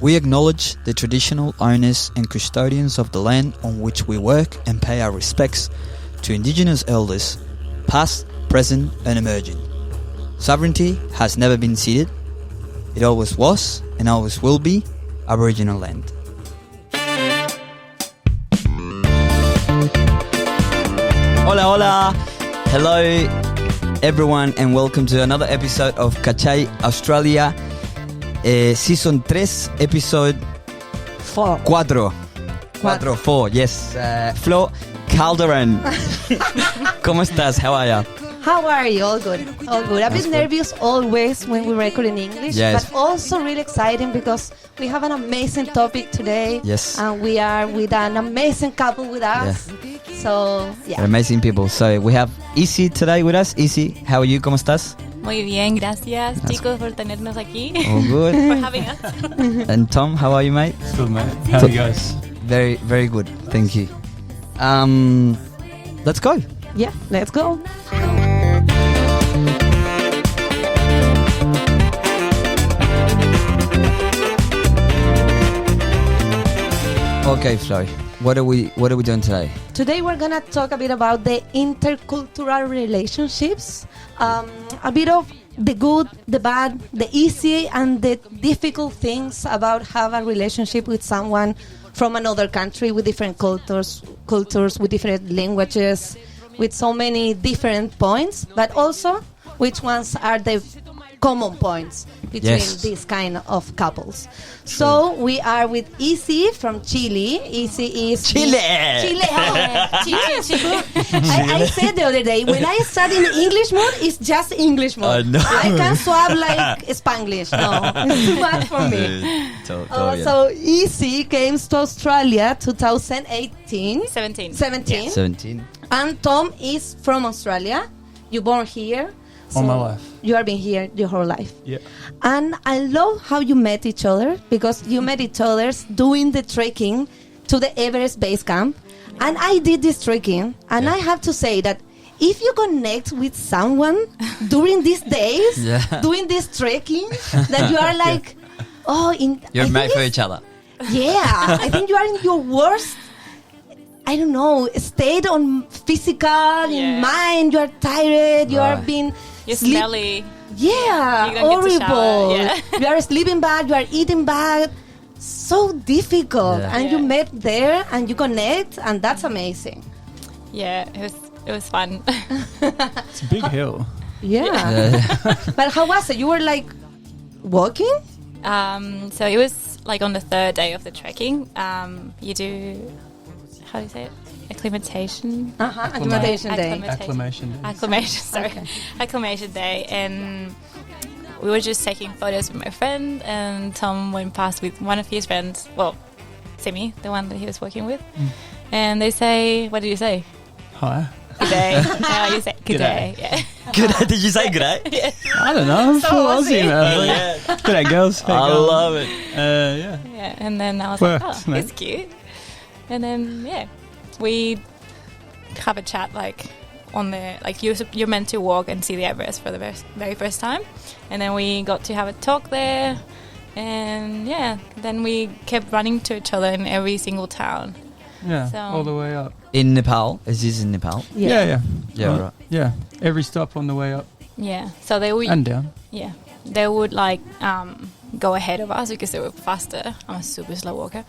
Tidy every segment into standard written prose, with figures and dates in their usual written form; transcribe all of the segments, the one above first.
We acknowledge the traditional owners and custodians of the land on which we work and pay our respects to Indigenous elders, past, present and emerging. Sovereignty has never been ceded. It always was and always will be Aboriginal land. Hola, hola. Hello, everyone, and welcome to another episode of Cachai, Australia, Season 3, Episode 4. 4, yes. Flo Calderon. ¿Cómo estás? How are you? How are you? All good. All good. A bit nervous always when we record in English, yes. But also really exciting because we have an amazing topic today. Yes. And we are with an amazing couple with us. Yeah. So, yeah. They're amazing people. So we have Isi today with us. Isi, how are you? ¿Cómo estás? Muy bien, gracias chicos por tenernos aquí. All good. For having us. And Tom, how are you, mate? Good, mate. How are you guys? Very, very good. Thank you. Let's go. Yeah, let's go. Okay, Flo. What are we doing today? Today we're gonna talk a bit about the intercultural relationships, a bit of the good, the bad, the easy and the difficult things about have a relationship with someone from another country with different cultures with different languages, with so many different points, but also which ones are the common points between these kind of couples. True. So we are with Isi from Chile. Isi is Chile. I said the other day, when I start in English mode, it's just English mode. No. I can swap like Spanglish. No, it's too much for me. So Isi came to Australia 2018. 17. 17. And Tom is from Australia. You born here. All my life. You have been here your whole life. Yeah. And I love how you met each other, because you met each other doing the trekking to the Everest base camp. And I did this trekking, and I have to say that if you connect with someone during these days, doing this trekking, that you are like, you're made for each other. Yeah, I think you are in your worst, I don't know, state on physical, in mind. You are tired. You are being. You're smelly. Yeah, you horrible. Yeah. You are sleeping bad. You are eating bad. So difficult. Yeah. And you met there and you connect, and that's amazing. Yeah, it was fun. It's a big hill. Yeah. But how was it? You were like walking? So it was like on the third day of the trekking. You do, how do you say it? Acclimatation. Acclimatation day. Acclimation day. And we were just taking photos with my friend, and Tom went past with one of his friends, well, Simi, the one that he was working with. And they say, what did you say? Hi. Good day. No, you say good day. Yeah. Good day. Did you say good day? Yeah. I don't know. I'm So full Aussie. Aussie, man. Good day, girls. Hey, I girls. love it. Yeah. Yeah. And then I was Worked, like, mate. it's cute. And then, we have a chat like on the, like you're meant to walk and see the Everest for the very first time. And then we got to have a talk there. And then we kept running to each other in every single town. Yeah, So- all the way up. In Nepal? Is this in Nepal? Yeah. Yeah, right. Yeah, every stop on the way up Yeah. So they would, and down. they would like go ahead of us because they were faster. I'm a super slow walker.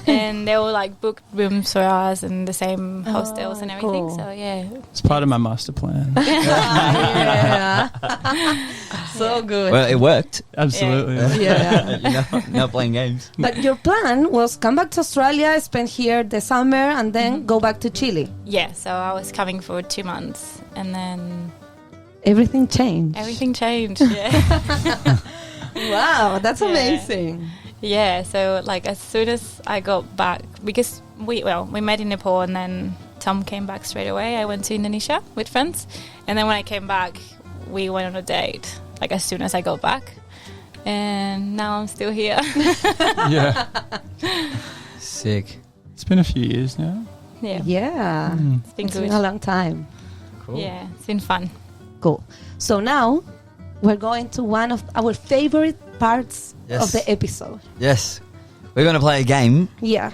And they would like book rooms for us and the same hostels and everything. cool. So It's part of my master plan. Yeah. So good. Well, it worked. Absolutely. Yeah. Not playing games. But your plan was come back to Australia, spend here the summer, and then go back to Chile. yeah, so I was coming for 2 months and then Everything changed. everything changed. Yeah. Wow, that's Yeah. amazing. Yeah, so like as soon as I got back, because we met in Nepal and then Tom came back straight away. I went to Indonesia with friends, and then when I came back, we went on a date like as soon as I got back, and now I'm still here. Yeah. Sick. It's been a few years now. Yeah, Yeah. it's been It's good. been a long time. Cool. Yeah, it's been fun. Cool. So now we're going to one of our favorite parts Yes. of the episode. Yes. We're gonna play a game. Yeah.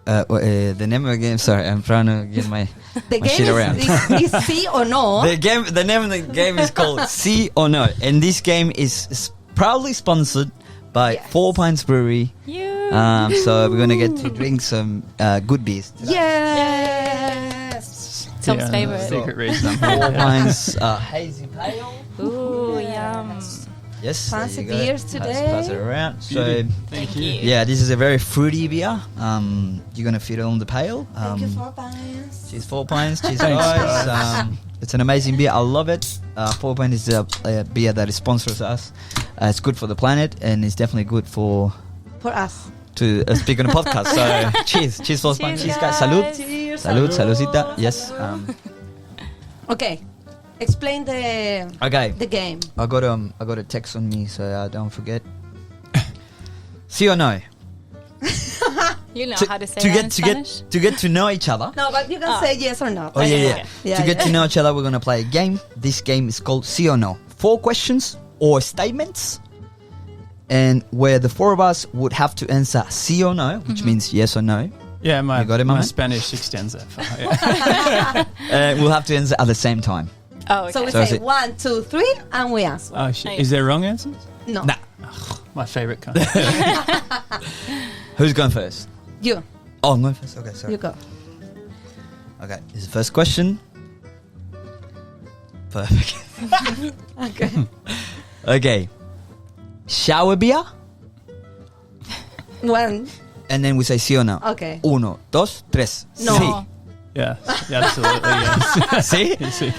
The name of the game. Sorry, I'm trying to get my The shit game around. is sí o no. The name of the game is called Sí o No, and this game is proudly sponsored by Yes. Pines Brewery. You. So we're gonna get to drink some good beers. Yes. Tom's Yeah, favorite. Secret reason. Pines hazy pale. Ooh, yum. Yes, Fancy there you go. beers Pass today. it around. So Beauty. Thank you. yeah, this is a very fruity beer. You're gonna fit it on the pail. Thank you for Pines. Cheers, 4 Pines. Cheers, Thanks, guys. guys. It's an amazing beer. I love it. 4 Pines is a beer that sponsors us. It's good for the planet, and it's definitely good for For us. to speak on a podcast. So cheers, 4 Pines. Cheers, guys. Salud, Cheers. salud, saludcita. Yes. Okay. Explain the Okay. game. I got a text on me, so I don't forget. Sí o no? You know how to say to that get in to Spanish? get to know each other. No, but you can say yes or no. Oh yeah. Okay. Yeah, To get yeah. to know each other, we're gonna play a game. This game is called Sí o No. 4 questions or statements, and where the 4 of us would have to answer sí or no, which means yes or no. Yeah, my, You got it, my my man? Spanish extends that far. Yeah. We'll have to answer at the same time. Oh, okay. So we So is say it- 1, 2, 3, and we answer. Oh, shit. Is there wrong answers? No. Nah. My favourite kind. Who's going first? You. Oh, I'm going first. Okay, sorry. You go. Okay, this is the first question. Perfect. Okay. Okay. Shower beer, 1. and then we say sí o no. Okay. 1, 2, 3. No. Sí. Yeah, absolutely, yes. See? Sí.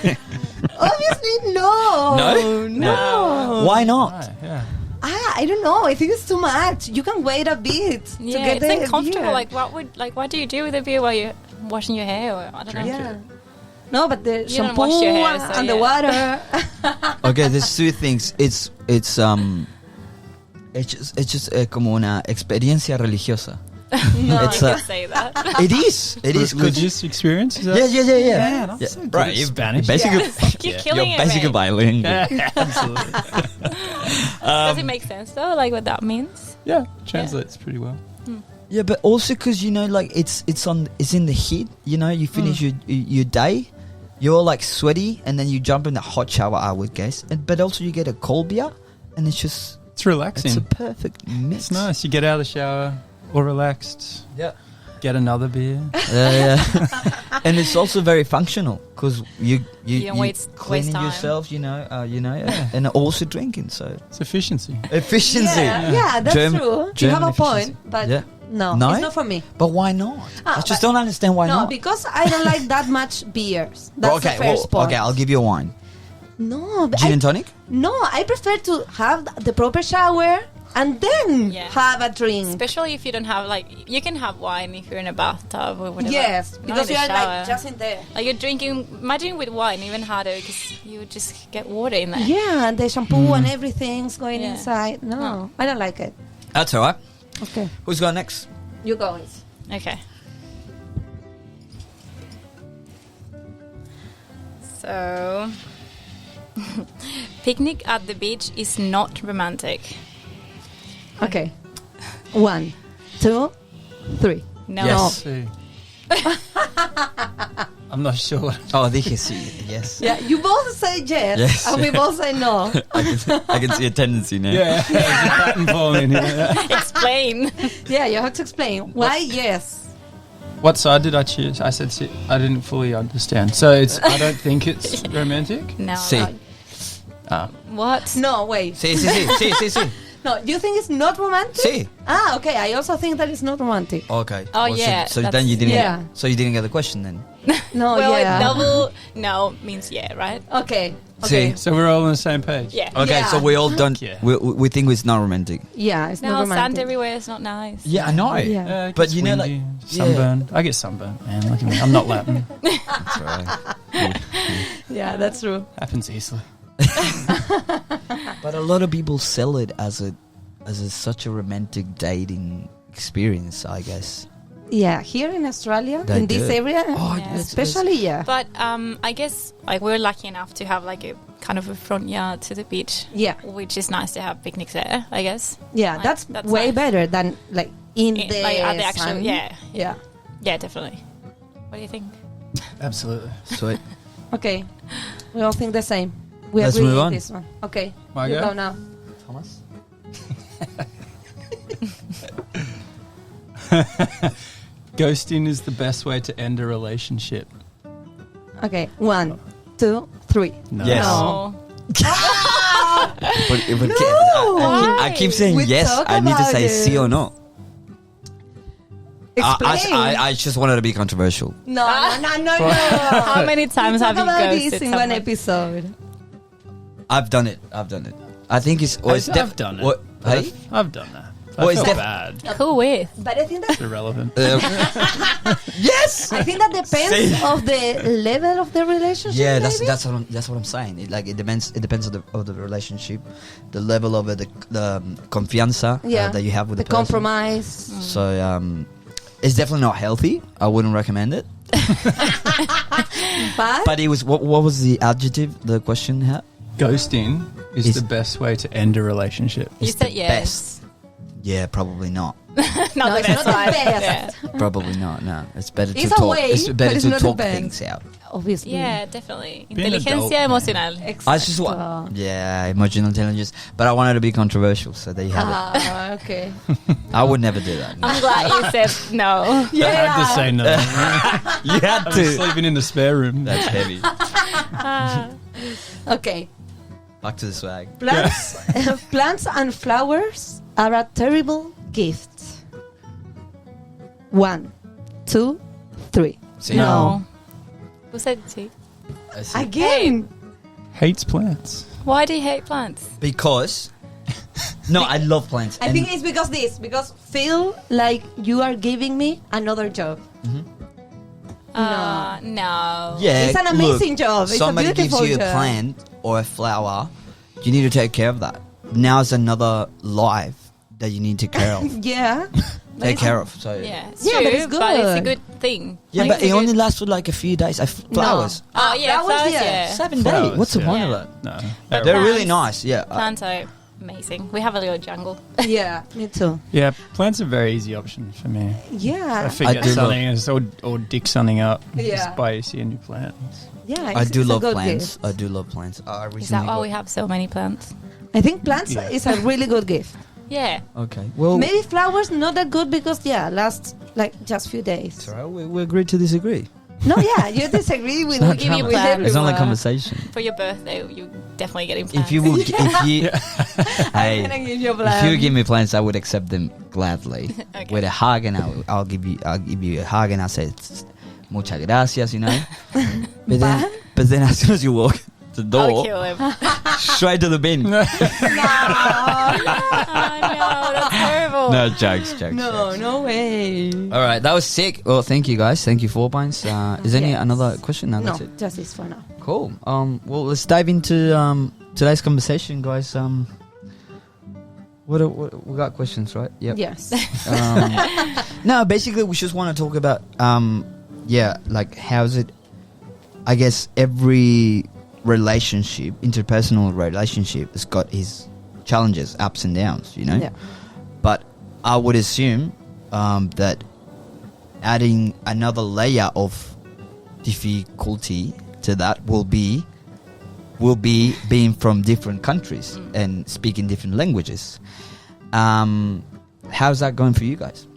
Obviously, no. No? No. Why not? Right, yeah. I don't know. I think it's too much. You can wait a bit Yeah, to get it's the uncomfortable. beer. Like, what do you do with the beer while you're washing your hair? Or, I don't know. Yeah. No, but the You don't shampoo wash your hair, so and the yeah. water. Okay, there's 2 things. It's just como una experiencia religiosa. No. It's You a- can say that. It is. It is. 'cause- Religious experience? Is that? Yeah. Yeah, that's so good at Spanish. Basically, You're Yeah. killing you're it, basically mate. bilingual. Yeah, absolutely. Does it make sense though? Like what that means? Yeah, translates pretty well. Yeah, but also because like it's in the heat. You finish your day, you're like sweaty, and then you jump in the hot shower. I would guess, but also you get a cold beer, and it's It's relaxing. it's a perfect mix. It's nice. You get out of the shower, all relaxed. Yeah. Get another beer. Yeah. And it's also very functional because you don't waste cleaning time. yourself, and also drinking. So It's efficiency. efficiency. Yeah, that's German- true. You German have a efficiency. point, but Yeah. no, No? it's not for me. But why not? I just but- don't understand why No, not. because I don't like that much beers. That's okay, the first point. okay, I'll give you a wine. No, but Gin and tonic? no, I prefer to have the proper shower and then Yeah. have a drink. Especially if you don't have you can have wine if you're in a bathtub or whatever. Yes, Not because in you the are shower. like just in there. Like you're drinking. Imagine with wine, even harder because you would just get water in there. Yeah, and the shampoo and everything's going Yeah. inside. No, I don't like it. That's all right. Okay, Who's going next? you go. Okay. So, picnic at the beach is not romantic. Okay, 1, 2, 3. No. Yes. See. I'm not sure. Oh, dije sí. Yes. Yeah, you both say yes, Yes. and we both say no. I can see a tendency now. Yeah, there's a pattern forming here. Explain. Yeah, you have to explain why yes. What side did I choose? I said sí. I didn't fully understand. So I don't think it's romantic. No. Sí. What? No, wait. Sí, sí, sí, sí, sí, sí. No, you think it's not romantic? Sí. Ah, okay. I also think that it's not romantic. Okay. Oh, Well, yeah, So that's- then you didn't. Yeah. So you didn't get the question then. No, Well, yeah. double no means yeah, right? Okay. Okay. See. So we're all on the same page. Yeah. Okay, Yeah. so we all don't. Yeah. We think it's not romantic. Yeah, it's No, not sand romantic. everywhere is not nice. Yeah, I know. Yeah. It But gets you know, windy, like- sunburn. I get sunburned, man. Look at me. I'm not Latin. That's right. Yeah, that's true. Happens easily. But a lot of people sell it as such a romantic dating experience, I guess. Yeah, here in Australia, They in this do. area, Oh, Yeah. especially, yeah. But I guess like we're lucky enough to have like a kind of a front yard to the beach, Yeah, which is nice to have picnics there, I guess. yeah, Like, that's that's way nice. better than like in It- the, like, at the actual, sun. yeah, Yeah. definitely. What do you think? Absolutely. Sweet. Okay, we all think the same. We Let's agree move on on. this one. Okay, My you go? go now. Thomas? Ghosting is the best way to end a relationship. Okay, 1, 2, 3. No. Yes. No. I keep saying We yes. talk I need to about say it. sí or no. Explain. I just wanted to be controversial. No. How many times have Talk you about ghosted this in one someone? episode. I've done it. I think it's. Well, it's I've done it. What? Hey? I've done that. Well, I it's felt def- bad. Who with? But I think that It's irrelevant. Yes. I think that depends of the level of the relationship. Yeah, maybe? that's what I'm saying. It depends. It depends of the relationship, the level of it, the confianza that you have with the person. compromise. So it's definitely not healthy. I wouldn't recommend it. But it was what was the adjective the question had? Ghosting is Is- the best way to end a relationship. You It's said the yes. best. Yeah, probably not. Not No, the it's best not the one. best. Yeah. Probably not. No, it's better to It's a talk. way, It's but better it's to not the talk best. things out. Obviously. Yeah, definitely. Being Inteligencia adult, emocional. I just want, emotional intelligence. But I wanted to be controversial, so there you have Ah, okay. it. I would never do that. No. I'm glad you said no. I had to say no. You had I was sleeping in the spare room. That's heavy. Okay. Back to the swag. Plants and flowers are a terrible gift. 1, 2, 3. See? No. Who said see? I see. Again. Hates plants. Why do you hate plants? Because no, I love plants. I think it's because feel like you are giving me another job. No. yeah, It's an amazing job. It's a somebody beautiful gives you a job. plant or a flower, you need to take care of that. Now it's another life that you need to care of. Yeah. But Take it's- care of. So Yeah, it's Yeah, true, but it's but it's a good. good thing. yeah, Like, but it's it a only good- lasts for like a few days. Flowers. Oh, yeah, flowers, yeah. yeah. 7 Flowers, days. What's the yeah. point Yeah. of that? No. But They're plants- really nice. Yeah. Plants are amazing. We have a little jungle. Yeah, me too. Yeah, plants are a very easy option for me. Yeah. I forget do something or dig something up. Yeah. Just buy Isi a new plant. Yeah, I do it's a love good plants. gift. I do love plants. I recently Is that why got- we have so many plants? I think plants Yeah. is a really good gift. Yeah. Okay. Well, Maybe flowers not that good because lasts like just few days. it's all right. We agreed to disagree. No, yeah, you disagree with, not give you with plans. It's only everyone. conversation. For your birthday, you definitely getting plants. If you will, if you, I'm gonna hey, give you a if plan. you give me plants, I would accept them gladly Okay. with a hug, and I'll give you a hug, and I'll say muchas gracias, you know. But then as soon as you walk the I'll door, kill him. straight to the bin. Oh, no, that's horrible. No jokes. No way. All right, that was sick. Well, thank you guys. Thank you, 4 Pines. Is there any Yes. another question? No, No, that's it. just this for now. Cool. Well, let's dive into today's conversation, guys. What we got questions, right? Yep. Yes. No, basically, we just want to talk about like how's it? I guess every relationship, interpersonal relationship, has got its challenges, ups and downs. You know. Yeah. But I would assume that adding another layer of difficulty to that will be being from different countries and speaking different languages. How's that going for you guys?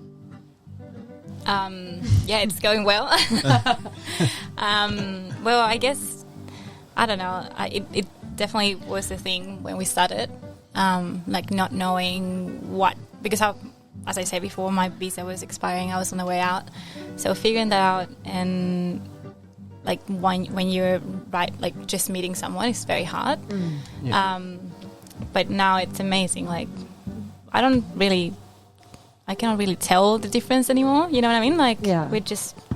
Yeah, it's going well. Well, I guess, I don't know. It definitely was the thing when we started, like not knowing what, because as I said before, my visa was expiring. I was on the way out. So figuring that out, and like when you're like just meeting someone, it's very hard. Yeah. But now it's amazing. Like I cannot really tell the difference anymore. You know what I mean? Like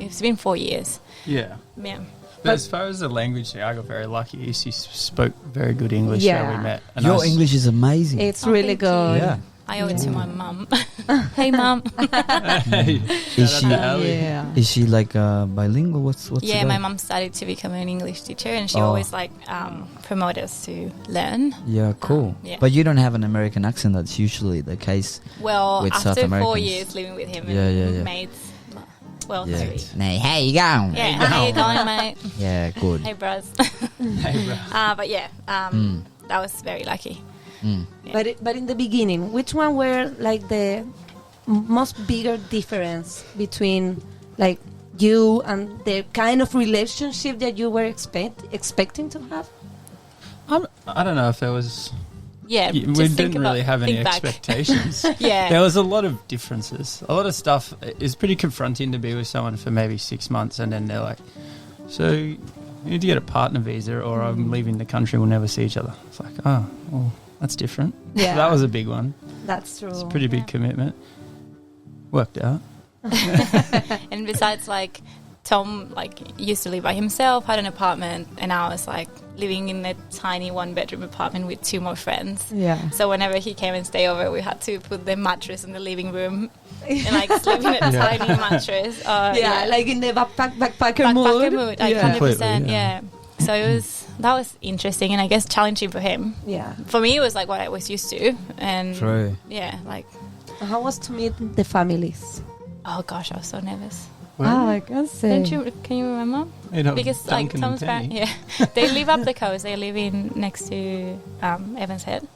it's been 4 years. Yeah. Yeah. But as far as the language thing, I got very lucky. Isi spoke very good English Yeah. when we met. And Your English is amazing. It's Oh, really thank you. good. Yeah. I owe it to my mum. Hey, mum. Hey, Is shout she- out to Ali. Yeah. Is she like bilingual? What's Yeah, the my go? mum started to become an English teacher, and she Oh. always promote us to learn. Yeah, cool. yeah. But you don't have an American accent. That's usually the case. Well, With South after 4 Americans. years living with him Yeah, and yeah, yeah. mates, well, Yeah. 3. Hey, how you going? Yeah, how you going, mate? Yeah, good. Hey, bros. Hey, bro. But yeah, that was very lucky. Mm. Yeah. But in the beginning, which one were like the most bigger difference between like you and the kind of relationship that you were expecting to have? I don't know if there was. Yeah, We just think didn't really have any think back. expectations. Yeah. There was a lot of differences. A lot of stuff is pretty confronting to be with someone for maybe 6 months and then they're like, so you need to get a partner visa or I'm leaving the country, we'll never see each other. It's like, oh, well, that's different. Yeah. So that was a big one. That's true. It's a pretty big commitment. Worked out. And besides, like, Tom used to live by himself, had an apartment, and I was living in a tiny 1-bedroom apartment with 2 more friends. Yeah. So whenever he came and stayed over, we had to put the mattress in the living room and sleep in a Yeah. tiny mattress. Yeah, like in the backpacker backpacker mood, like Yeah. 100%. Completely, Yeah. So that was interesting and I guess challenging for him. Yeah. For me, it was what I was used to, and True. yeah, How was to meet the families? oh gosh, I was so nervous. I can say. Can you remember? You know, Because Duncan and Tom's parents, Penny. yeah, they live up the coast. They live in next to Evans Head,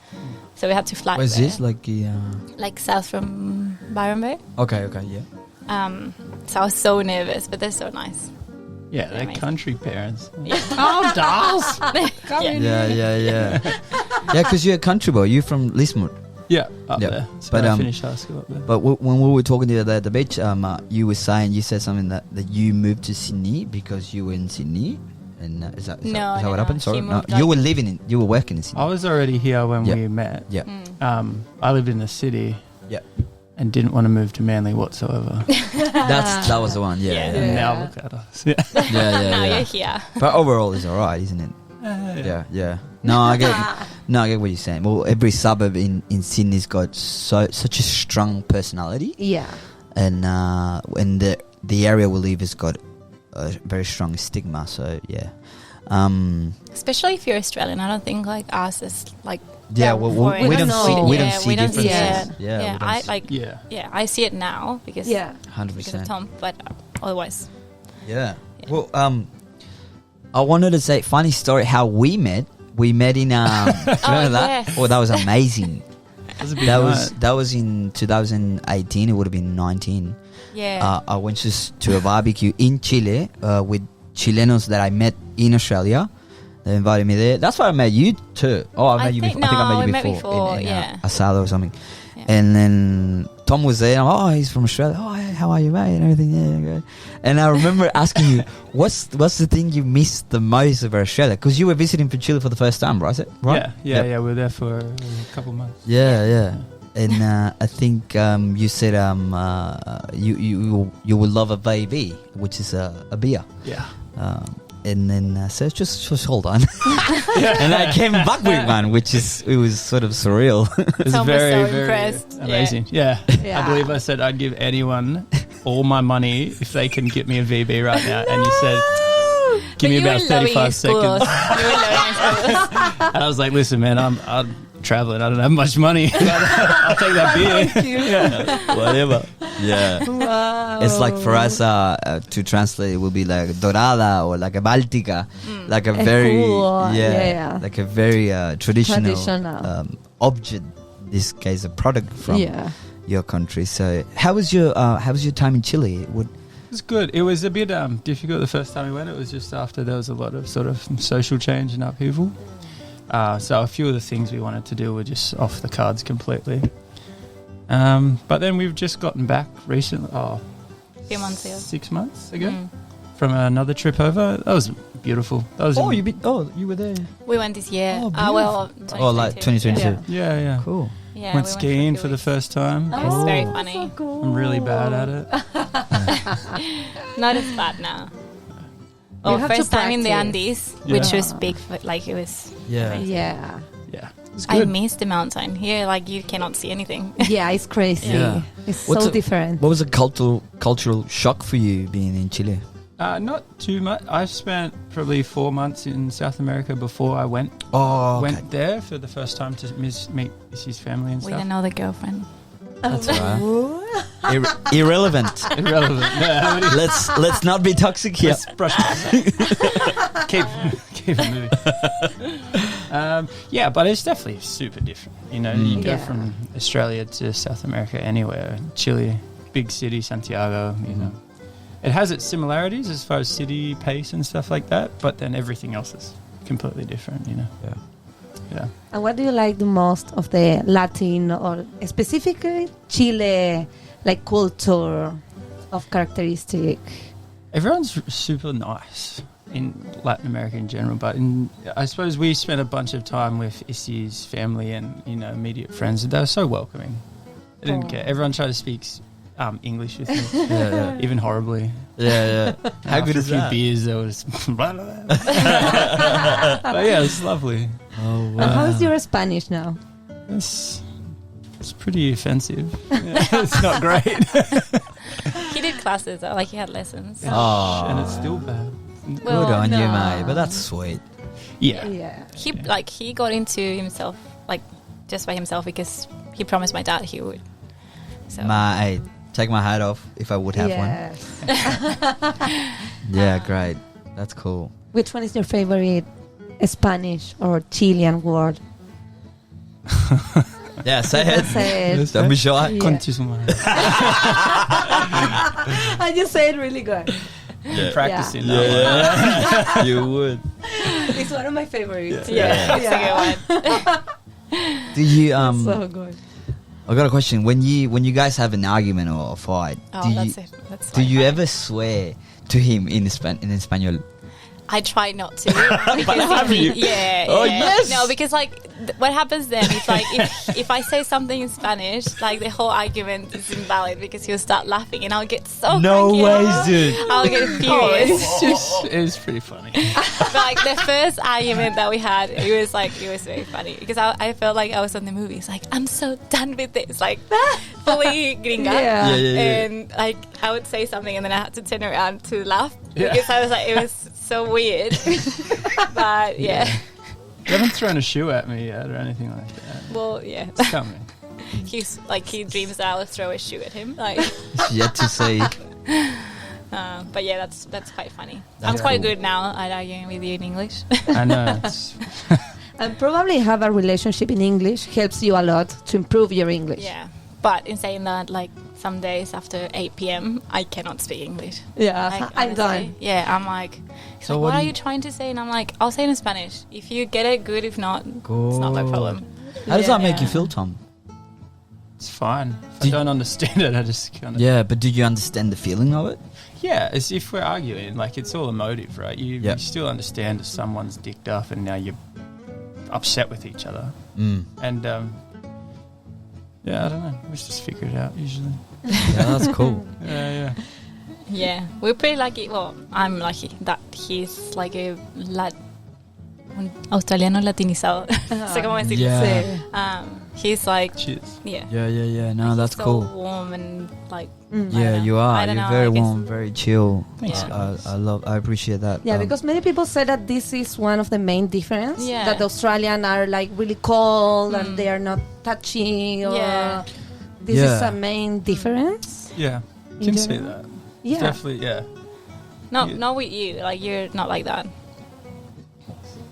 so we had to fly Where's there, this? Like, south from Byron Bay. okay, yeah. So I was so nervous, but they're so nice. Yeah, they're Amazing. country parents. Yeah. Oh, dolls! Yeah. Yeah, because you're a country boy. You're from Lismore. Yeah, up Yeah. there. So But, I finished high school up there. But when we were talking the other day at the beach, you said something that you moved to Sydney because you were in Sydney. And is that No, what no. happened? Sorry, She no, moved, you were working in Sydney. I was already here when Yeah. we met. Yeah, I lived in the city yeah. and didn't want to move to Manly whatsoever. That was the one. Yeah, Yeah. yeah, And yeah. now look at us. Yeah. yeah, Now yeah. you're here. But overall, it's alright, isn't it? Yeah. No, I get what you're saying. Well, every suburb in Sydney's got such a strong personality, Yeah. and the area we live has got a very strong stigma. So yeah, Especially if you're Australian, I don't think us is yeah. Well, foreign. we don't know. see Yeah, we don't see differences. it. Yeah, Yeah, we don't I see- Yeah. I see it now because Yeah. because of 100%. Tom, but otherwise, Yeah. Well, I wanted to say funny story how we met. We met in remember that? yes. Oh, that was amazing. That was a big that night. was in 2018. It would have been 19. yeah. I went to a barbecue in Chile with Chilenos that I met in Australia. They invited me there. That's where I met you too. Oh, I met you before. I think I met you before in yeah. Asado or something. Yeah. And then Tom was there. And I'm like, oh, he's from Australia. Oh, hey, how are you, mate? And everything. Yeah, okay. And I remember asking you, what's the thing you missed the most about Australia? Because you were visiting for Chile for the first time, right? Right? Yeah. Yep. We were there for a couple months. Yeah. And I think you said you will love a baby, which is a beer. Yeah. And then so just hold on. And I came back with one, it was sort of surreal. It was Tom was very, so very impressed. Yeah. amazing. Yeah. Yeah. I believe I said I'd give anyone all my money if they can get me a VB right now. And you said, give me about 35 seconds. You were loving schools. And I was like, listen, man, I'm traveling. I don't have much money. I'll take that beer. Whatever. Yeah. Wow. It's like for us to translate, it will be like dorada or like a Baltica, like a very cool. Yeah. like a very traditional, Traditional. object. In this case, a product from Yeah. your country. So, how was your time in Chile? It was good. It was a bit difficult the first time we went. It was just after there was a lot of sort of social change and upheaval. So a few of the things we wanted to do were just off the cards completely. But then we've just gotten back recently. A few months ago. 6 months ago from another trip over. That was beautiful. That was you were there. We went this year. Oh, Well, Oh, like 2022. Yeah. Yeah. Cool. Yeah, Went we skiing a for few the first time. weeks. It's very Oh, funny. so cool. I'm really bad at it. Not as bad now. You Oh, have to first time in the practice. Andes, which Yeah. was big. It was Yeah. Yeah. Yeah. It's I good. miss the mountain. Here, like, you cannot see anything. Yeah, it's crazy. Yeah. It's What's so it- different. What was a cultural shock for you being in Chile? Not too much. I spent probably 4 months in South America before I went there for the first time to meet Isi's family and With stuff. another girlfriend. That's right. Irrelevant. Irrelevant. Yeah, Let's not be toxic here. let's brush past that. keep it moving. Yeah, but it's definitely super different. You know, you go Yeah. from Australia to South America, anywhere. Chile, big city, Santiago. You know, it has its similarities as far as city pace and stuff like that, but then everything else is completely different. You know. Yeah. Yeah. And what do you like the most of the Latin or specifically Chile, like culture of characteristic? Everyone's super nice in Latin America in general, but I suppose we spent a bunch of time with Isi's family and immediate friends. They were so welcoming. They didn't care. Everyone tried to speak English with me, even horribly. Yeah. How good After is a few that? beers, there was. But yeah, it's lovely. Oh, And how's your Spanish now? It's pretty offensive. Yeah, it's not great, He did classes, though. Like, he had lessons. Oh. and it's still bad. Well, Good on you, no. mate. But that's sweet. Yeah. Yeah. He got into himself, like, just by himself because he promised my dad he would. So Mate, take my hat off if I would have one. Yeah, great. That's cool. Which one is your favorite Spanish or Chilean word? Yeah, say it. Say it. Don't be shy. Yeah. Concha su madre. I just say it really good. Yeah. Practicing. Yeah. You would. It's one of my favorites. yeah, it's a good one. Do you So good. I got a question. When you guys have an argument or a fight, Oh, do that's you it. That's do like you fine. ever swear to him in Espanol? I try not to. Because yeah. Oh, yeah. yes! No, because like what happens then is like if I say something in Spanish, like the whole argument is invalid because he'll start laughing and I'll get so No cranky. ways, dude. I'll get furious. It's pretty funny. But like the first argument that we had, it was very funny because I felt like I was on the movie. It's like I'm so done with this, like fully gringa. Yeah. Yeah. And like I would say something and then I had to turn around to laugh Yeah. because I was like, it was so weird. But yeah. You haven't thrown a shoe at me yet or anything like that. Well, yeah. It's coming. He's like he dreams that I'll throw a shoe at him. Like, Yet to see. but yeah, that's quite funny. That's I'm quite cool. good now at arguing with you in English. I know. It's, And probably have a relationship in English helps you a lot to improve your English. Yeah. But in saying that, like some days after 8 p.m., I cannot speak English. Yeah, Like, I'm honestly. done. Yeah, I'm like, he's So like, what what do are you- you trying to say? And I'm like, I'll say it in Spanish. If you get it, good. If not, it's not my Good. problem. How does that make you Yeah. feel, Tom? it's fine. If Do- I don't understand it, I just kind of... Yeah, but do you understand the feeling of it? Yeah, as if we're arguing. Like, it's all emotive, right? You Yep. still understand if someone's dicked up and now you're upset with each other. Mm. And, yeah, I don't know. We just figure it out, usually. Yeah, that's cool. Yeah. Yeah, we're pretty lucky. Well, I'm lucky that he's like a un australiano latinizado. So como decirlo. Yeah. He's like, Cheers. yeah. Yeah. No, that's so cool. warm and like. Yeah, know. you are. I don't You're know, very I guess- warm, very chill. Thanks, Yeah. guys. I appreciate that. Yeah, because many people say that this is one of the main difference. Yeah. That the Australian are like really cold and Mm. they are not touchy. Or Yeah. This is Yeah. a main difference. Yeah, In can see general. that. Yeah. Definitely, yeah. No, Yeah. not with you. Like you're not like that.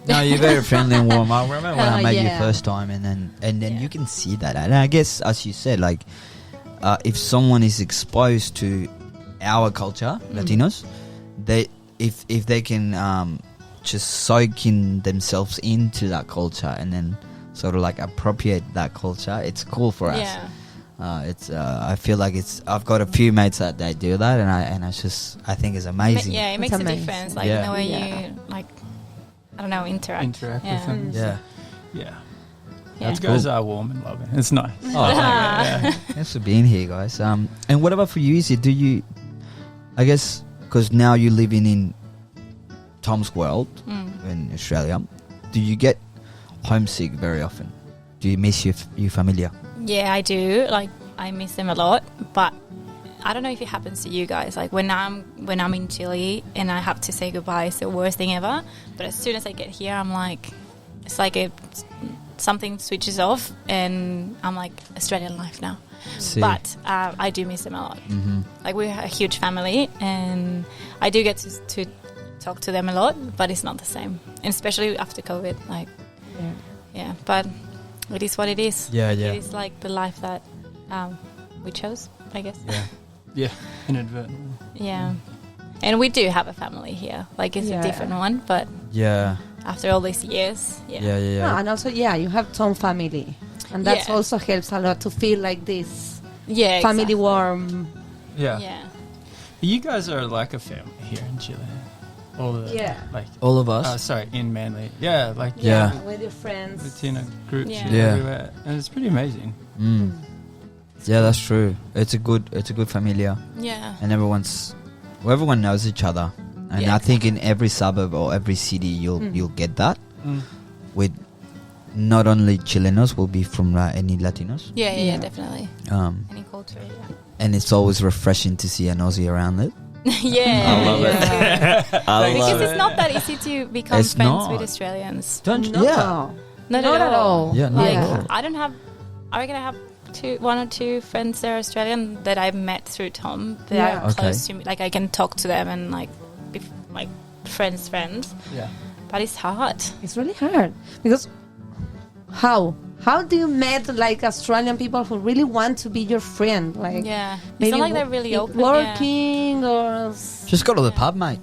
No, you're very friendly and warm. I remember when I met you Yeah. first time, and then Yeah. you can see that. And I guess, as you said, like if someone is exposed to our culture, Latinos, if they can just soak in themselves into that culture and then sort of like appropriate that culture, it's cool for us. Yeah. I feel like I've got a few mates that they do that, and I think it's amazing. Yeah, it makes It's a amazing. difference. Like Yeah. the way Yeah. you like, I don't know, interact. Interact yeah. with them. Yeah. Yeah. Yeah. You guys cool. are warm and loving. It's nice. Oh, Yeah. thanks for being here, guys. And what about for you, Isi? Do you, I guess, because now you're living in Tom's world Mm. in Australia, do you get homesick very often? Do you miss your familia? Yeah, I do. Like, I miss them a lot, but I don't know if it happens to you guys. Like, when I'm in Chile and I have to say goodbye, it's the worst thing ever. But as soon as I get here, I'm like, it's like something switches off, and I'm like, Australian life now. See. But I do miss them a lot. Mm-hmm. Like, we're a huge family, and I do get to talk to them a lot, but it's not the same, and especially after COVID. Like, yeah, but it is what it is. Yeah. It is like the life that we chose, I guess. Yeah, inadvertently. Yeah. And we do have a family here. Like, it's a different one, but after all these years, No, and also, you have Tom family. And that also helps a lot to feel like this family warm. Yeah. You guys are like a family here in Chile. All of us. Sorry, in Manly. Yeah, like with your friends. Latina groups Yeah. everywhere, and it's pretty amazing. Yeah, that's true. It's a good familia. Yeah. And everyone knows each other. And I think in every suburb or every city you'll get that. With not only Chilenos, will be from any Latinos. Yeah, definitely. Any culture, And it's always refreshing to see an Aussie around it. I love it. Because it's not that easy to become friends with Australians. Don't you? No. Yeah. Not at all. Yeah, not Like, at all. I reckon I have one or two friends that are Australian that I met through Tom that are close to me. Like, I can talk to them and like be like friends. Yeah. But it's hard. It's really hard because how do you meet like Australian people who really want to be your friend? Like, it's not like they're really open. Working or Just go to the pub, mate.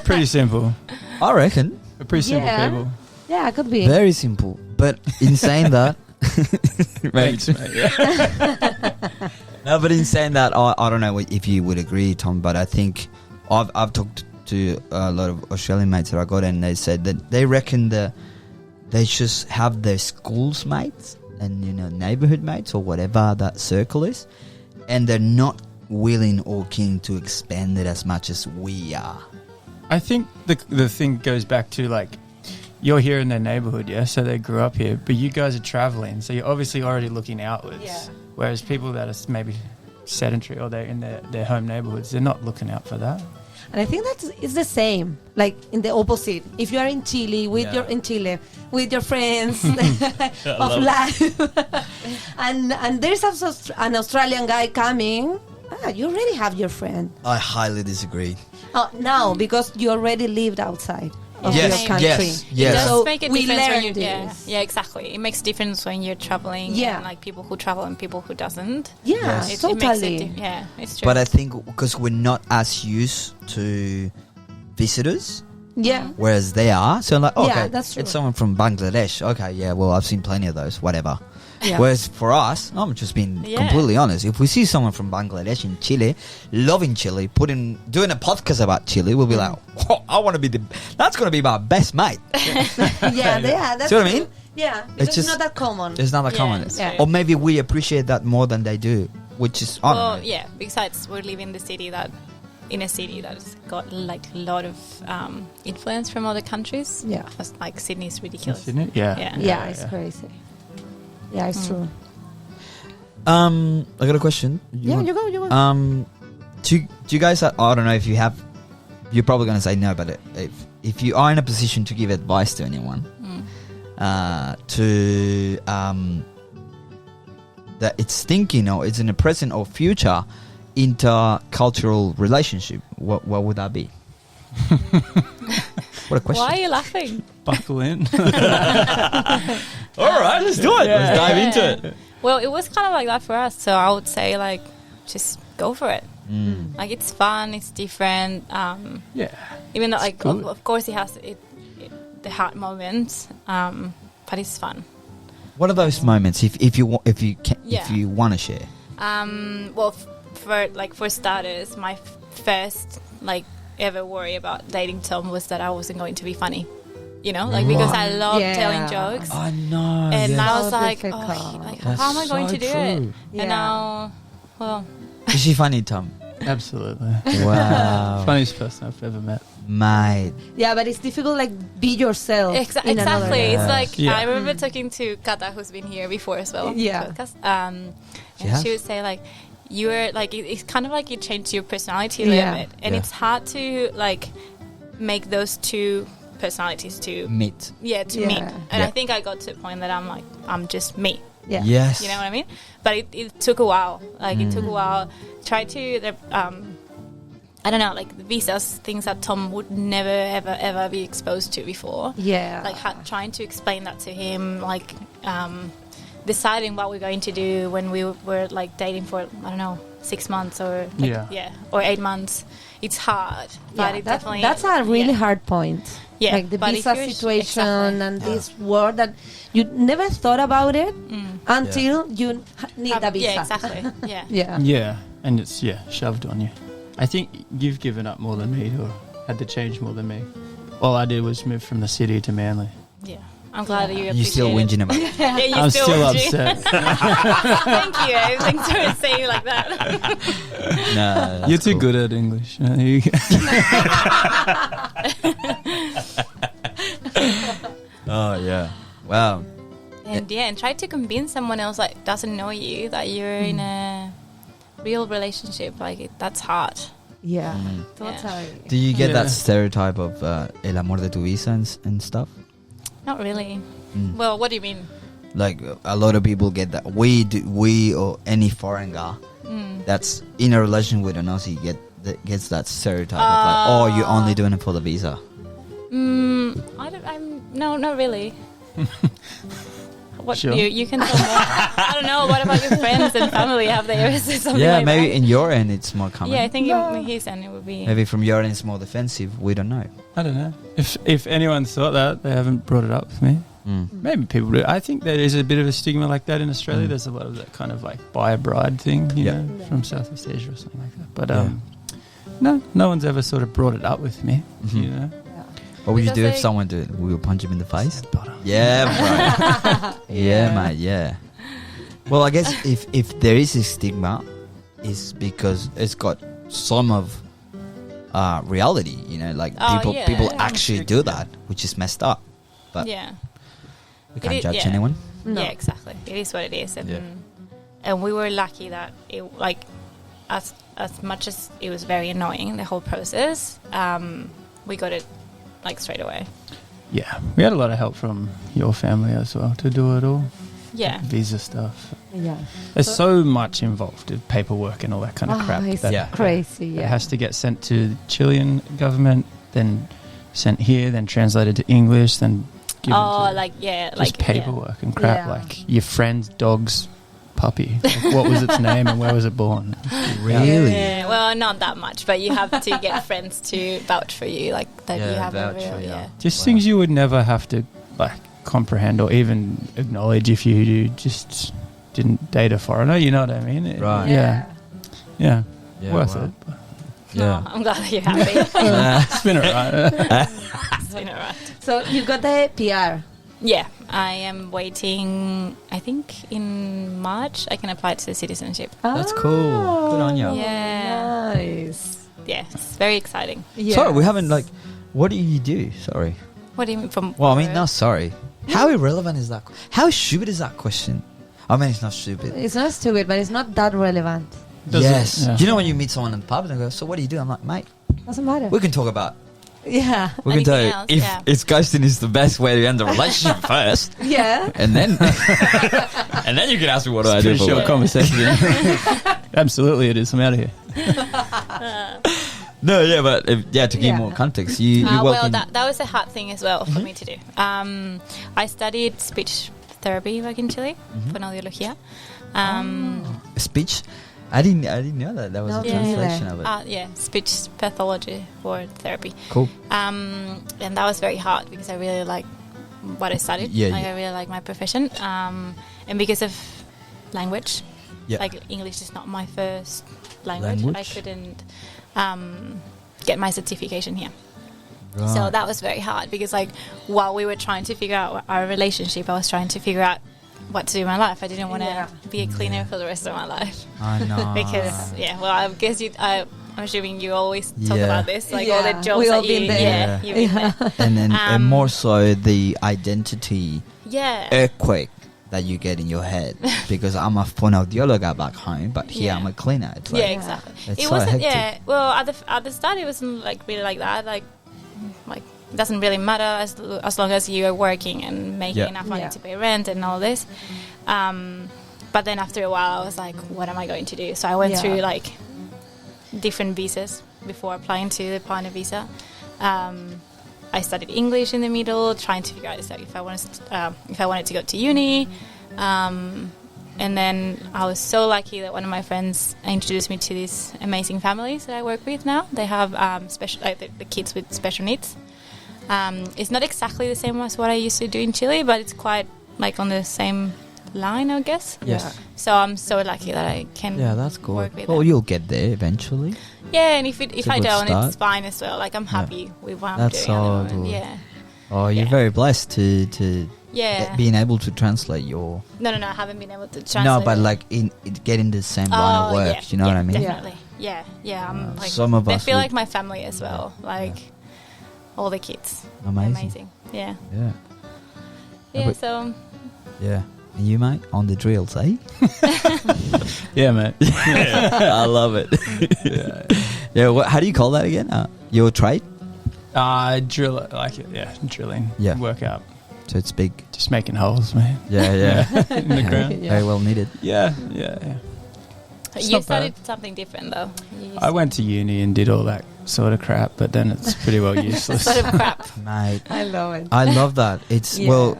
Pretty simple. I reckon. Pretty simple people. Yeah, it could be. Very simple. But in saying that... Thanks, mate. No, but in saying that, I don't know if you would agree, Tom, but I think I've talked to a lot of Australian mates that I got, and they said that they reckon they just have their schools mates and, neighborhood mates or whatever that circle is, and they're not willing or keen to expand it as much as we are. I think the thing goes back to, like, you're here in their neighborhood, so they grew up here, but you guys are traveling, so you're obviously already looking outwards. Whereas people that are maybe sedentary or they're in their home neighborhoods, they're not looking out for that. And I think that is the same, like in the opposite. If you are in Chile with your friends of life, and there's also an Australian guy coming, you already have your friend. I highly disagree. No, because you already lived outside of your country. Yes. It does So make a we difference when learned you, this. yeah, exactly. It makes a difference when you're traveling. And like people who travel and people who doesn't. Yeah, It totally. makes it's true. But I think because we're not as used to visitors, whereas they are, so like, okay, that's true. it's someone from Bangladesh. Okay, well, I've seen plenty of those, whatever. Yeah. Whereas for us, I'm just being completely honest. If we see someone from Bangladesh in Chile, loving Chile, doing a podcast about Chile, we'll be like, I want to be that's going to be my best mate. That's See what I mean? Yeah, because it's not that common. It's not that common. Yeah. Or maybe we appreciate that more than they do, which is, I don't know. Besides, we live in a city that's got like a lot of influence from other countries. Yeah. Like Sydney's ridiculous. Isn't it? Yeah, it's crazy. Yeah, it's true. I got a question. You go. Do you guys, I don't know if you have, you're probably going to say no, but if you are in a position to give advice to anyone, that it's thinking or it's in the present or future intercultural relationship, what would that be? What a question. Why are you laughing? Buckle in. All right, let's do it. Let's dive into it. Well, it was kind of like that for us. So I would say, like, just go for it. Like, it's fun. It's different. Even though, like, of course, it has the hard moments, but it's fun. What are those moments, if you want to share? Well, for starters, my first ever worry about dating Tom was that I wasn't going to be funny. Because I love telling jokes. I know. And I was So like, difficult. how am I going to do it? Yeah. And now, well, Is she funny, Tom? Absolutely. Wow. Funniest person I've ever met. Mate. Yeah, but it's difficult, like, be yourself. in another Exactly. It's Yes. like Yeah. I remember talking to Cada, who's been here before as well. Yeah. Podcast. She And has? she would say like, you were like, it's kind of like you changed your personality a Yeah. little bit, and Yeah. it's hard to like make those two personalities to Meet. to Yeah. meet. And Yeah. I think I got to the point that I'm just me. Yeah. Yes. You know what I mean? But it took a while. Like it took a while. Try to I don't know, like the visas, things that Tom would never ever be exposed to before. Yeah. Like trying to explain that to him, like deciding what we're going to do when we were like dating for, I don't know, 6 months or or 8 months. It's hard, but it definitely that's a really hard point. Yeah, like the but visa if you're- situation exactly. and this word that you never thought about it until you need a visa. Yeah, exactly. Yeah. Yeah. Yeah, and it's shoved on you. I think you've given up more than me, or had to change more than me. All I did was move from the city to Manly. Yeah. I'm glad that you You're still appreciate whinging it. about it. Yeah, you're I'm still whinging. upset. Thank you. Thanks for saying it like that. No, You're too good at English. Oh, yeah. Wow. And try to convince someone else that doesn't know you that you're in a real relationship. Like that's hard. Yeah. Mm. Totally. Do you get Yeah. that stereotype of el amor de tu vida and stuff? Not really. Mm. Well, what do you mean? Like a lot of people get that. We or any foreign guy that's in a relation with an Aussie gets that stereotype of like, oh, you're only doing it for the visa. No, not really. What Sure. you can tell more. I don't know. What about your friends and family? Have they ever said something Yeah, like maybe that? in your end it's more common. Yeah, I think in his end it would be. Maybe from your end it's more defensive. We don't know. I don't know. If anyone thought that, they haven't brought it up with me. Mm. Maybe people do. I think there is a bit of a stigma like that in Australia. There's a lot of that kind of like buy a bride thing, you Yeah. know, from Southeast Asia or something like that. But Yeah. no one's ever sort of brought it up with me, you know. What would you Because do if they- someone did it? We will punch him in the face? Bottom. Yeah, bro. Yeah, mate, yeah. Well, I guess if there is a stigma, it's because it's got some of reality, you know, like Oh, people yeah. actually do that, which is messed up. But Yeah. we can't It is- judge yeah. anyone. No. Yeah, exactly. It is what it is, and Yeah. and we were lucky that it like as much as it was very annoying the whole process, we got it like straight away. Yeah, we had a lot of help from your family as well to do it all. Yeah. Visa stuff. Yeah. There's so much involved with paperwork and all that kind of crap. It's that Yeah. crazy. It Yeah. has to get sent to the Chilean government, then sent here, then translated to English, then given to just just paperwork and crap. Yeah. Like your friend's dog's puppy. Like, what was its name and where was it born? Really? Yeah, well, not that much, but you have to get friends to vouch for you, like that you Yeah, have a vouch real, for you. yeah. Just Wow. things you would never have to like comprehend or even acknowledge if you just didn't date a foreigner. You know what I mean? Right. Yeah. Yeah. Yeah, Worth wow. it. Yeah. Oh, I'm glad that you're happy. It's been alright. It's been alright. So you got the PR. Yeah, I am waiting. I think in March I can apply to the citizenship. That's cool. Good on you. Yeah. Nice. Yeah, it's very exciting. Yeah. Sorry, we haven't like. What do you do? Sorry. What do you mean from? Well, I mean, no, sorry. How irrelevant is that? How stupid is that question? I mean, it's not stupid. It's not stupid, but it's not that relevant. Yes. Yeah. You know when you meet someone in the pub and they go, "So what do you do?" I'm like, "Mate, Doesn't matter. we can talk about. Yeah. We can tell you Anything if else, yeah. it's ghosting is the best way to end the relationship first, Yeah. and then and then you can ask me what do I do Pretty for short work." conversation. Absolutely, it is. I'm out of here. No, yeah, but to give Yeah. more context, you Well, welcome. that was a hard thing as well for me to do. I studied speech therapy back in Chile, fonoaudiología. Speech. I didn't know that. That was No, a me translation neither. of it. Yeah, speech pathology or therapy. Cool. And that was very hard because I really like what I studied. Yeah, like yeah. I really like my profession. And because of language, Yeah. like English is not my first language. I Language? couldn't get my certification here. Right. So that was very hard because like while we were trying to figure out our relationship, I was trying to figure out what to do in my life. I didn't want to Yeah. be a cleaner for the rest of my life. I know. Because, well, I guess I'm assuming you always talk Yeah. about this, like all the Yeah, jobs we all that you, been there. you've been there. and more so the identity Yeah. earthquake that you get in your head, because I'm a fonoaudióloga guy back home, but here Yeah. I'm a cleaner. It's Yeah, like, exactly. it's It so wasn't. hectic. Yeah. Well, at the start, it wasn't like really like that. Like it doesn't really matter as long as you are working and making Yeah. enough money Yeah. to pay rent and all this. But then after a while, I was like, what am I going to do? So I went Yeah. through like different visas before applying to the partner visa. I studied English in the middle, trying to figure out if I wanted to go to uni. And then I was so lucky that one of my friends introduced me to these amazing families that I work with now. They have the kids with special needs. It's not exactly the same as what I used to do in Chile, but it's quite like on the same line, I guess. Yes. So I'm so lucky that I can Yeah, that's cool. work with Well, them. you'll get there eventually. Yeah, and if It's if a I good don't, start. it's fine as well. Like I'm happy with what I'm That's doing. at the so moment. good. Yeah. Oh, you're Yeah. very blessed to Yeah. being able to translate your... No, I haven't been able to translate. No, but it. like in getting the same line of work, yeah, you know what I mean? Definitely. Yeah. I'm like Some of they us feel would- like my family as well. Like all the kids. Amazing. Yeah. Yeah. Yeah. but- So Yeah. And you, mate, on the drills, eh? Yeah, mate. I love it. Yeah. How do you call that again? Your trade? Drill, like it, yeah, drilling. Yeah. Workout. So it's big. Just making holes, man. Yeah. In the ground. Yeah. Very well needed. Yeah. It's you not studied bad. something different though. I went to uni and did all that sort of crap, but then it's pretty well useless. sort of crap. Mate, I love it. I love that. It's, well,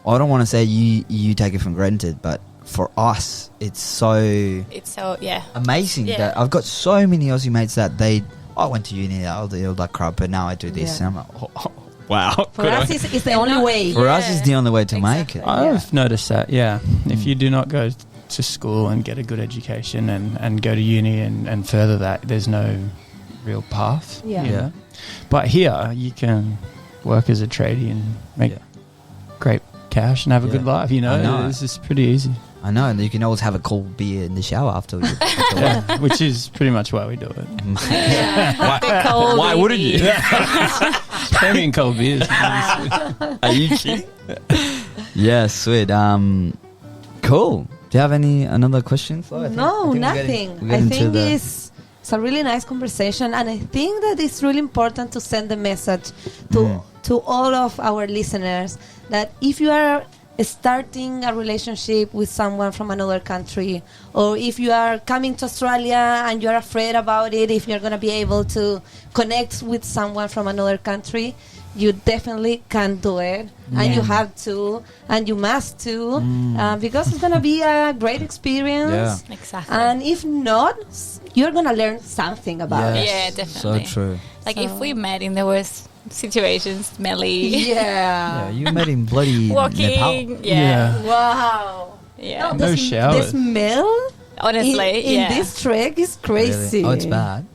I don't want to say you take it for granted, but for us, it's so It's so amazing Yeah. that I've got so many Aussie mates that I went to uni, I did all that crap, but now I do this. Yeah. And I'm like, wow. For us, it's the only way. For us, Yeah. it's the only way to make it. Exactly. I've noticed that, yeah. If Mm. you do not go to school and get a good education and go to uni and further that, there's no real path. Yeah. you know? But here, you can work as a tradie and make Yeah. great cash and have a Yeah. good life, you know? I know. It's just pretty easy. I know, and you can always have a cold beer in the shower after you. Yeah, which is pretty much why we do it. Why wouldn't you? Plenty in cold beers. Are you kidding? Yeah, sweet. Cool. Do you have another question? Flo? No, nothing. I think it's a really nice conversation, and I think that it's really important to send the message to all of our listeners that if you are starting a relationship with someone from another country, or if you are coming to Australia and you're afraid about it, if you're going to be able to connect with someone from another country, you definitely can do it, and you have to, and you must too, because it's going to be a great experience. Yeah. Exactly. And if not, you're going to learn something about it. Yeah, definitely. So true. Like if we met in the worst situations, smelly, Yeah, you met in bloody walking, Nepal. yeah. Wow. Yeah. No The showers. smell Honestly, in this trek is crazy. Really? Oh, it's bad.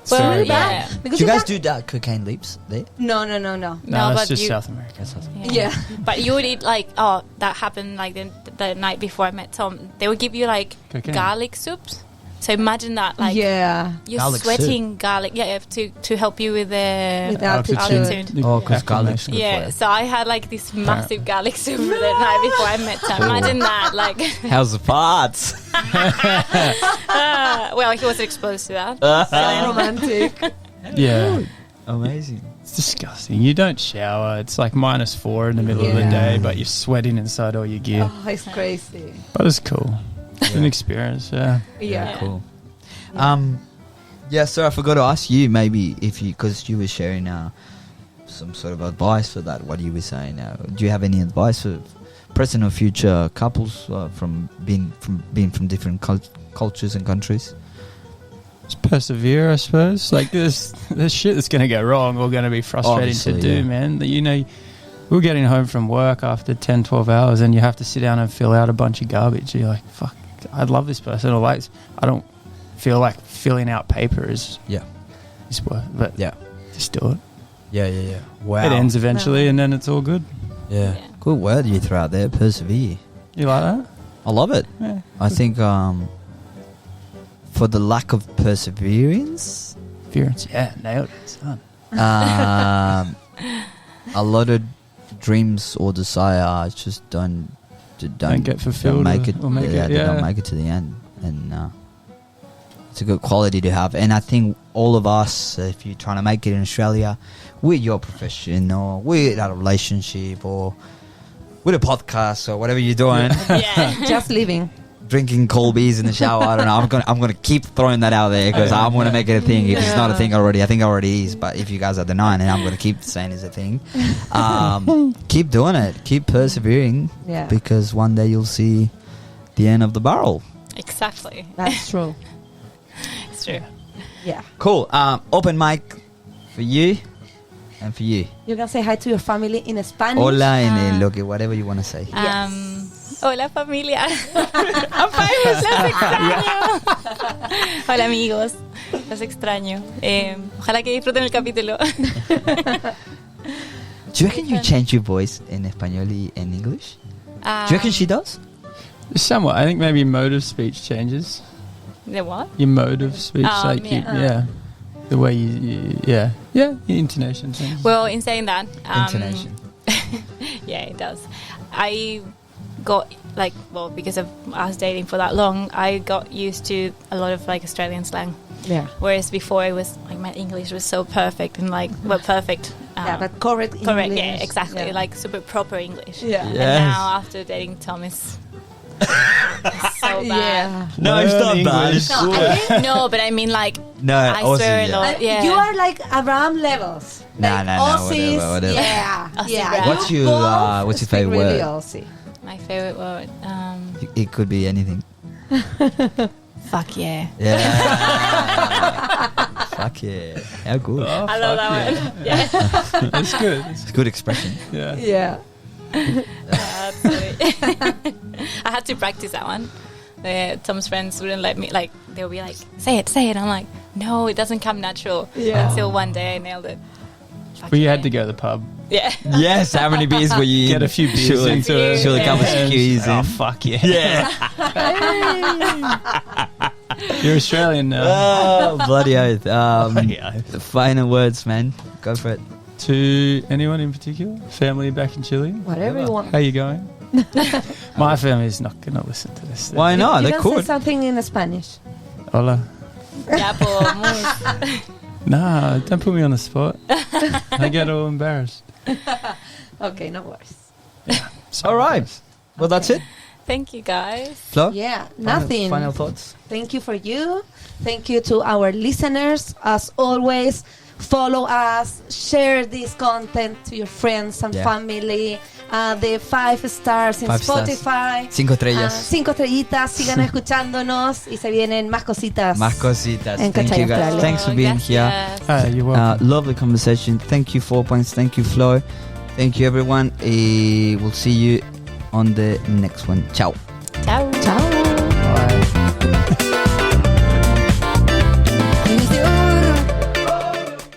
Well, So, really yeah. bad. Because Do you guys can't- do cocaine leaves there? No. No, No, that's but just you- South America. Yeah. But you would eat like that happened like the night before I met Tom. They would give you like Cocaine. garlic soups. So imagine that, like Yeah. you're Garlic sweating garlic, to help you with the With altitude. Oh, 'cause garlic's good for Yeah, you. so I had like this massive garlic soup the night before I met Tom. Imagine that, like, How's the parts? well, he wasn't exposed to that. Romantic. Yeah. Amazing. It's disgusting. You don't shower. It's like -4 in the middle of the Yeah. day, but you're sweating inside all your gear. Oh, it's crazy. But it's cool. It's an experience, yeah. Yeah. Cool. Yeah, sir, I forgot to ask you maybe if you, because you were sharing some sort of advice for that, what you were saying. Do you have any advice for present or future couples from being from different cultures and countries? Just persevere, I suppose. Like there's shit that's going to go wrong or going to be frustrating Obviously, to do, yeah. man. You know, we're getting home from work after 10, 12 hours and you have to sit down and fill out a bunch of garbage. You're like, fuck, I love this person. Or like, I don't feel like filling out paper is worth it. But Yeah. just do it. Yeah. Wow. It ends eventually and then it's all good. Yeah. Good word you throw out there, persevere. You like that? I love it. Yeah. I think for the lack of perseverance, Yeah, nailed it, son. a lot of dreams or desire just don't get fulfilled don't make it. or make it, They don't make it to the end, and it's a good quality to have. And I think all of us, if you're trying to make it in Australia, with your profession or with a relationship or with a podcast or whatever you're doing, Yeah. Just living. drinking cold beers in the shower. I don't know. I'm gonna keep throwing that out there because I'm gonna make it a thing. If it's not a thing already, I think it already is. But if you guys are denying it, I'm gonna keep saying it's a thing. Keep doing it. Keep persevering. Yeah. Because one day you'll see the end of the barrel. Exactly. That's true. It's true. Yeah. Cool. Open mic for you and for you. You can say hi to your family in Spanish. Hola en lo que whatever you want to say. Hola familia. I'm famous. Los extraño. Hola amigos. Los extraño. Ojalá que disfruten el capítulo. Do you reckon you change your voice in Espanol and English? Do you reckon she does? Somewhat. I think maybe mode of speech changes. The what? Your mode of speech, yeah. the way your intonation changes. Well, in saying that, Intonation. yeah, it does. I got because of us dating for that long, I got used to a lot of Australian slang. Yeah. Whereas before it was my English was so perfect and perfect. But correct English. Correct, yeah, exactly. Yeah. Super proper English. Yeah. And Yes. now after dating Tom it's so bad. Yeah. No, it's not bad. English. No, but I mean No, I Aussie, swear a yeah. lot. Yeah. You are like Abraham levels. Nah, Like Aussies, whatever. Yeah. Aussie yeah. Brad. What's You your, both what's your speak favourite really word? Aussie. My favorite word. It could be anything. Fuck yeah. Yeah. Fuck yeah. How good. Oh, I love fuck that one. Yeah. That's good. It's a good expression. Yeah. Yeah. That's sweet. I had to practice that one. Tom's friends wouldn't let me, they would be like, say it. I'm like, no, it doesn't come natural. Yeah. Until one day I nailed it. Fuck But you yeah. had to go to the pub. Yeah. Yes, how many beers were you in? Get a few beers Surely, into it. surely a couple of Yeah. skews Oh, in. fuck yeah. Yeah. You're Australian now. Oh, bloody oath. Yeah. The final words, man. Go for it. To anyone in particular? Family back in Chile? Whatever you want. How you going? My family's not going to listen to this. Why not? You They can say could. something in Spanish. Hola. Ya podemos. Nah, don't put me on the spot. I get all embarrassed. Okay, no worries. All right. Well, that's it. Thank you guys. Flo? Yeah, nothing. Final thoughts? Thank you for you. Thank you to our listeners. As always, follow us, share this content to your friends and Yeah. family. The 5 stars in 5 stars. Spotify. 5 estrellas. 5 estrellitas, sigan escuchándonos y se vienen más cositas. Más cositas. En Thank Cachai, you guys. Australia. Thanks for being here. Gracias. You're welcome. Lovely conversation. Thank you, 4 Points. Thank you, Flo. Thank you, everyone. We'll see you on the next one. Ciao. Ciao. Chao. Bye.